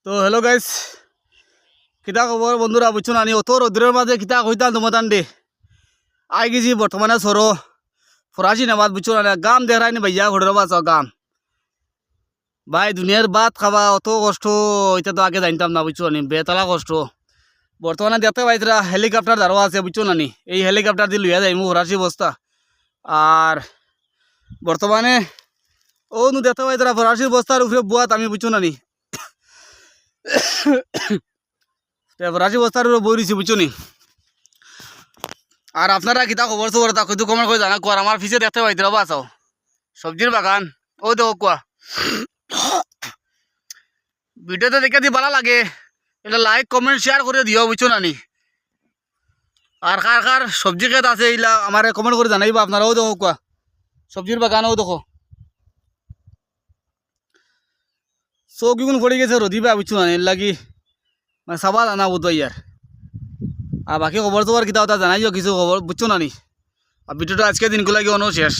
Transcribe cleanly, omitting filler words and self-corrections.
তো hello guys, কিতা খবর বন্ধুরা? বুঝছো না অত রোদ্রের মাঝে কিতা কইতাম তোমাতান দে আই গেছি বর্তমানে সরো ফরাসি নামাজ। বুঝছো না গাম দেখায়নি ভাইয়া ঘরের বাঁচাও গাম ভাই। দুনিয়ার ভাত খাওয়া অত কষ্ট এটা তো আগে জানতাম না। বুঝছো নি বেতলা কষ্ট। বর্তমানে দেখতে পাইতরা হেলিকপ্টার দাঁড়ো আছে। বুঝছো না নি এই হেলিকপ্টার দিয়ে লইয়া যাইমু ফরাসি বস্তা। আর বর্তমানে ও নু দেখতে পাইতরা ফরাসির বস্তার উপরে বুয়াত আমি। বুঝছো না নি ফরাসি বস্তার উপরে বই রয়েছি। বুঝছো নি। আর আপনারা কিতা খবর খবর তা কিন্তু কমেন্ট করে জানা কোয়ার। আমার পিছিয়ে দেখতে পাইতে বাঁচাও সবজির বাগান। ও দেখো কোয়া ভিডিওতে দেখে দি ভালো লাগে এটা লাইক কমেন্ট শেয়ার করে দিও। বুঝছো না নি। আর কার কার সবজি ক্ষেত আছে এইলা আমার কমেন্ট করে জানাইবা আপনারা। ও দেখো কোয়া সবজির বাগান। ও দেখো চৌকিগুন পড়ে গেছে রদিবা। বুঝছো না এর লাগি মানে চাবা জানা বোধ ইয়ার। আর বাকি খবর তোমার কিতা জানাইও কিছু খবর। বুঝছো না নি। আর ভিডিওটা আজকে দিনগুলো লাগে অনো শেষ।